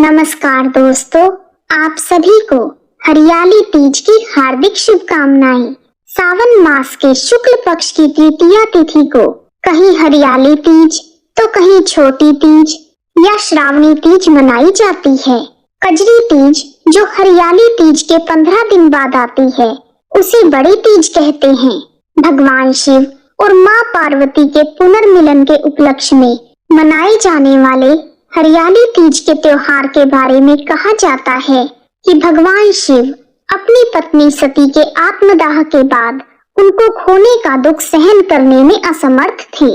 नमस्कार दोस्तों, आप सभी को हरियाली तीज की हार्दिक शुभकामनाएं। सावन मास के शुक्ल पक्ष की तृतीया तिथि को कहीं हरियाली तीज तो कहीं छोटी तीज या श्रावणी तीज मनाई जाती है। कजरी तीज जो हरियाली तीज के 15 दिन बाद आती है उसे बड़ी तीज कहते हैं। भगवान शिव और माँ पार्वती के पुनर्मिलन के उपलक्ष्य में मनाए जाने वाले हरियाली तीज के त्योहार के बारे में कहा जाता है कि भगवान शिव अपनी पत्नी सती के आत्मदाह के बाद उनको खोने का दुख सहन करने में असमर्थ थे।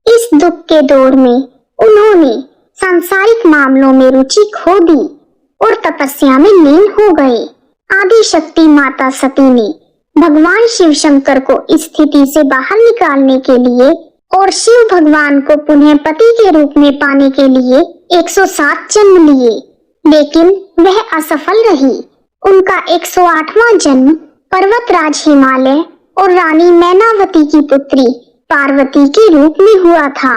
इस दुख के दौर में उन्होंने सांसारिक मामलों में रुचि खो दी और तपस्या में लीन हो गए। आदि शक्ति माता सती ने भगवान शिव शंकर को इस स्थिति से बाहर निकालने के लिए और शिव भगवान को पुनः पति के रूप में पाने के लिए 107 जन्म लिए, लेकिन वह असफल रही। उनका 108वां जन्म पर्वतराज हिमालय और रानी मैनावती की पुत्री पार्वती के रूप में हुआ था।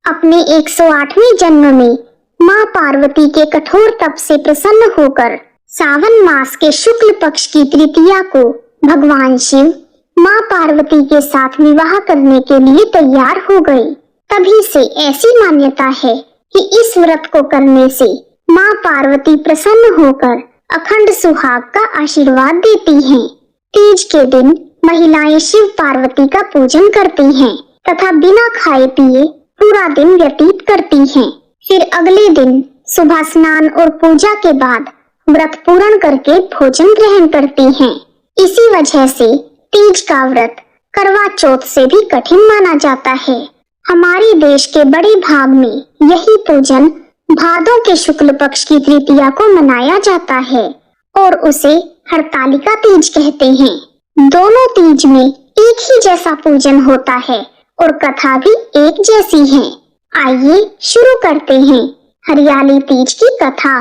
अपने 108वें जन्म में माँ पार्वती के कठोर तप से प्रसन्न होकर सावन मास के शुक्ल पक्ष की तृतीया को भगवान शिव माँ पार्वती के साथ विवाह करने के लिए तैयार हो गए। तभी से ऐसी मान्यता है कि इस व्रत को करने से माँ पार्वती प्रसन्न होकर अखंड सुहाग का आशीर्वाद देती हैं। तीज के दिन महिलाएं शिव पार्वती का पूजन करती हैं तथा बिना खाए पिए पूरा दिन व्यतीत करती हैं। फिर अगले दिन सुबह स्नान और पूजा के बाद व्रत पूर्ण करके भोजन ग्रहण करती हैं। इसी वजह से तीज का व्रत करवा चौथ से भी कठिन माना जाता है। हमारे देश के बड़े भाग में यही पूजन भादों के शुक्ल पक्ष की तृतीया को मनाया जाता है और उसे हरतालिका तीज कहते हैं। दोनों तीज में एक ही जैसा पूजन होता है और कथा भी एक जैसी है। आइए शुरू करते हैं हरियाली तीज की कथा।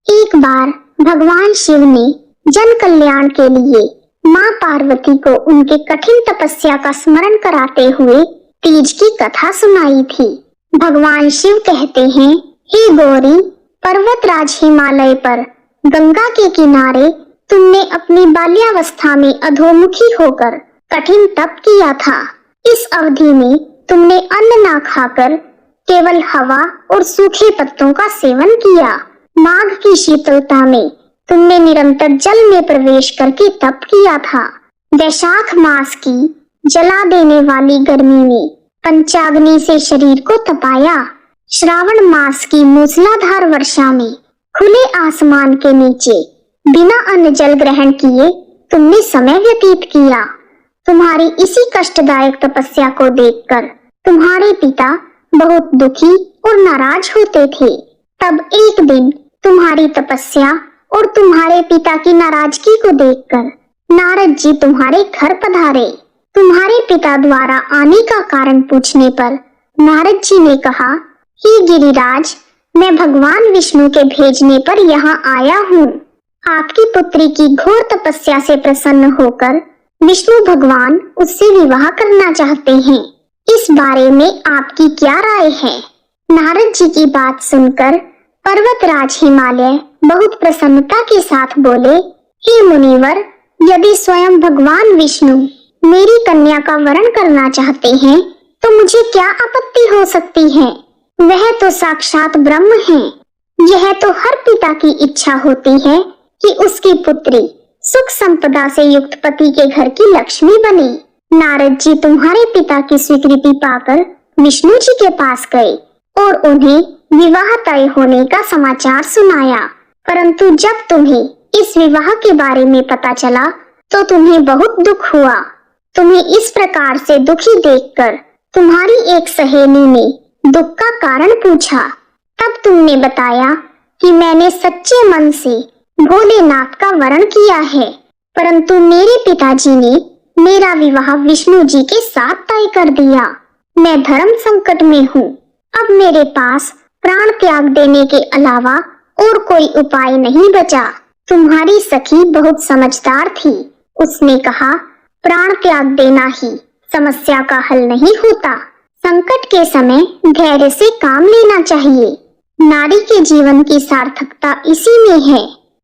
एक बार भगवान शिव ने जन कल्याण के लिए माँ पार्वती को उनके कठिन तपस्या का स्मरण कराते हुए तीज की कथा सुनाई थी। भगवान शिव कहते हैं, हे गौरी, पर्वतराज हिमालय पर गंगा के किनारे तुमने अपनी बाल्यावस्था में अधोमुखी होकर कठिन तप किया था। इस अवधि में तुमने अन्न ना खाकर केवल हवा और सूखे पत्तों का सेवन किया। माघ की शीतलता में तुमने निरंतर जल में प्रवेश करके तप किया था। वैशाख मास की जला देने वाली गर्मी में पंचाग्नि से शरीर को तपाया। श्रावण मास की मूसलाधार वर्षा में खुले आसमान के नीचे बिना अन्न जल ग्रहण किए तुमने समय व्यतीत किया। तुम्हारी इसी कष्टदायक तपस्या को देखकर तुम्हारे पिता बहुत दुखी और नाराज होते थे। तब एक दिन तुम्हारी तपस्या और तुम्हारे पिता की नाराजगी को देखकर नारद जी तुम्हारे घर पधारे। तुम्हारे पिता द्वारा आने का कारण पूछने पर नारद जी ने कहा, हे गिरिराज, मैं भगवान विष्णु के भेजने पर यहाँ आया हूँ। आपकी पुत्री की घोर तपस्या से प्रसन्न होकर विष्णु भगवान उससे विवाह करना चाहते हैं। इस बारे में आपकी क्या राय है? नारद जी की बात सुनकर पर्वतराज हिमालय बहुत प्रसन्नता के साथ बोले, हे मुनिवर, यदि स्वयं भगवान विष्णु मेरी कन्या का वरण करना चाहते हैं तो मुझे क्या आपत्ति हो सकती है? वह तो साक्षात ब्रह्म हैं। यह तो हर पिता की इच्छा होती है कि उसकी पुत्री सुख संपदा से युक्त पति के घर की लक्ष्मी बने। नारद जी तुम्हारे पिता की स्वीकृति पाकर विष्णु जी के पास गए और उन्हें विवाह तय होने का समाचार सुनाया। परंतु जब तुम्हें इस विवाह के बारे में पता चला तो तुम्हें बहुत दुख हुआ। तुम्हें इस प्रकार से दुखी देखकर तुम्हारी एक सहेली ने दुख का कारण पूछा। तब तुमने बताया कि मैंने सच्चे मन से भोलेनाथ का वरण किया है, परंतु मेरे पिताजी ने मेरा विवाह विष्णु जी के साथ तय कर दिया। मैं धर्म संकट में हूँ। अब मेरे पास प्राण त्याग देने के अलावा और कोई उपाय नहीं बचा। तुम्हारी सखी बहुत समझदार थी। उसने कहा, प्राण त्याग देना ही समस्या का हल नहीं होता। संकट के समय धैर्य से काम लेना चाहिए। नारी के जीवन की सार्थकता इसी में है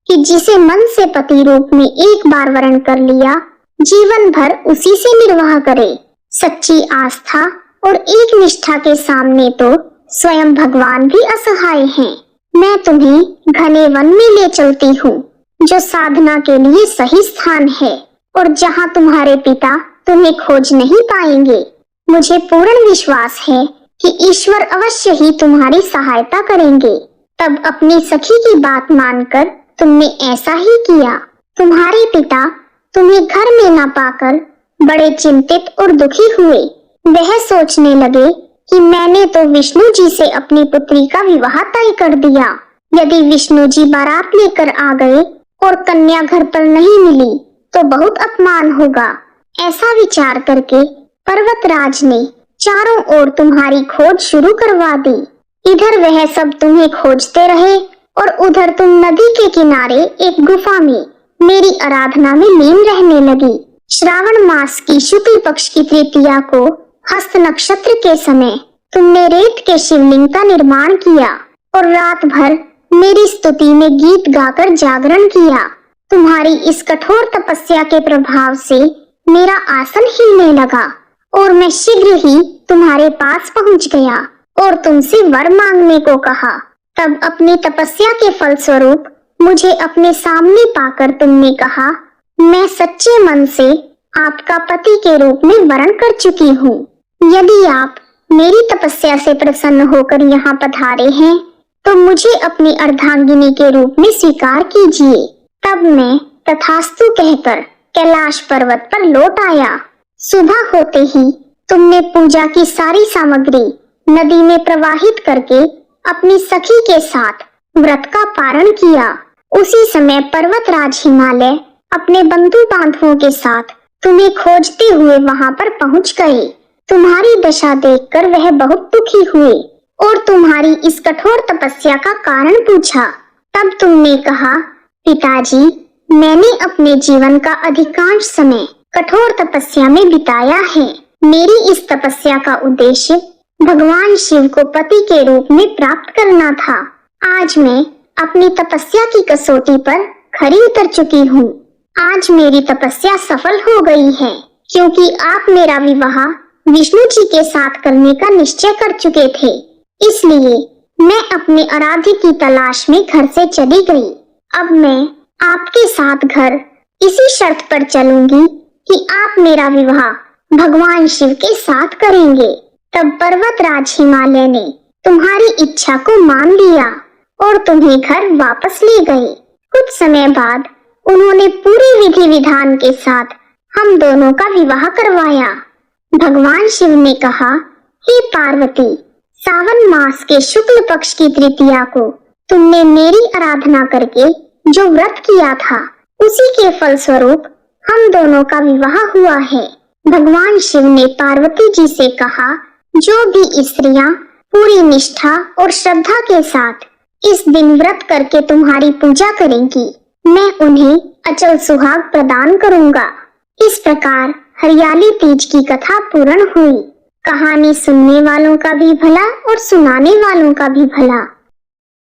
कि जिसे मन से पति रूप में एक बार वरण कर लिया, जीवन भर उसी से निर्वाह करे। सच्ची आस्था और एक निष्ठा के सामने तो स्वयं भगवान भी असहाय हैं। मैं तुम्हें घने वन में ले चलती हूँ, जो साधना के लिए सही स्थान है और जहाँ तुम्हारे पिता तुम्हें खोज नहीं पाएंगे। मुझे पूर्ण विश्वास है कि ईश्वर अवश्य ही तुम्हारी सहायता करेंगे। तब अपनी सखी की बात मानकर तुमने ऐसा ही किया। तुम्हारे पिता तुम्हें घर में न पाकर बड़े चिंतित और दुखी हुए। वह सोचने लगे कि मैंने तो विष्णु जी से अपनी पुत्री का विवाह तय कर दिया। यदि विष्णु जी बारात लेकर आ गए और कन्या घर पर नहीं मिली तो बहुत अपमान होगा। ऐसा विचार करके पर्वतराज ने चारों ओर तुम्हारी खोज शुरू करवा दी। इधर वह सब तुम्हें खोजते रहे और उधर तुम नदी के किनारे एक गुफा में मेरी आराधना में लीन रहने लगी। श्रावण मास की शुक्ल पक्ष की तृतीया को हस्त नक्षत्र के समय तुमने रेत के शिवलिंग का निर्माण किया और रात भर मेरी स्तुति में गीत गाकर जागरण किया। तुम्हारी इस कठोर तपस्या के प्रभाव से मेरा आसन हिलने लगा और मैं शीघ्र ही तुम्हारे पास पहुंच गया और तुमसे वर मांगने को कहा। तब अपनी तपस्या के फल स्वरूप मुझे अपने सामने पाकर तुमने कहा, मैं सच्चे मन से आपका पति के रूप में वरण कर चुकी हूँ। यदि आप मेरी तपस्या से प्रसन्न होकर यहाँ पधारे हैं तो मुझे अपनी अर्धांगिनी के रूप में स्वीकार कीजिए। तब मैं तथास्तु कहकर कैलाश पर्वत पर लौट आया। सुबह होते ही तुमने पूजा की सारी सामग्री नदी में प्रवाहित करके अपनी सखी के साथ व्रत का पारण किया। उसी समय पर्वतराज हिमालय अपने बंधु बांधवों के साथ तुम्हें खोजते हुए वहां पर पहुंच गए। तुम्हारी दशा देखकर वह बहुत दुखी हुए और तुम्हारी इस कठोर तपस्या का कारण पूछा। तब तुमने कहा, पिताजी, मैंने अपने जीवन का अधिकांश समय कठोर तपस्या में बिताया है। मेरी इस तपस्या का उद्देश्य भगवान शिव को पति के रूप में प्राप्त करना था। आज मैं अपनी तपस्या की कसौटी पर खरी उतर चुकी हूँ। आज मेरी तपस्या सफल हो गई है, क्योंकि आप मेरा विवाह विष्णु जी के साथ करने का निश्चय कर चुके थे। इसलिए मैं अपने आराध्य की तलाश में घर से चली गई। अब मैं आपके साथ घर इसी शर्त पर चलूंगी कि आप मेरा विवाह भगवान शिव के साथ करेंगे। तब पर्वतराज हिमालय ने तुम्हारी इच्छा को मान लिया और तुम्हें घर वापस ले गए। कुछ समय बाद उन्होंने पूरी विधि विधान के साथ हम दोनों का विवाह करवाया। भगवान शिव ने कहा, हे पार्वती, सावन मास के शुक्ल पक्ष की तृतीया को तुमने मेरी आराधना करके जो व्रत किया था, उसी के फल स्वरूप हम दोनों का विवाह हुआ है। भगवान शिव ने पार्वती जी से कहा, जो भी स्त्रियां पूरी निष्ठा और श्रद्धा के साथ इस दिन व्रत करके तुम्हारी पूजा करेंगी, मैं उन्हें अचल सुहाग प्रदान करूंगा। इस प्रकार हरियाली तीज की कथा पूर्ण हुई। कहानी सुनने वालों का भी भला और सुनाने वालों का भी भला।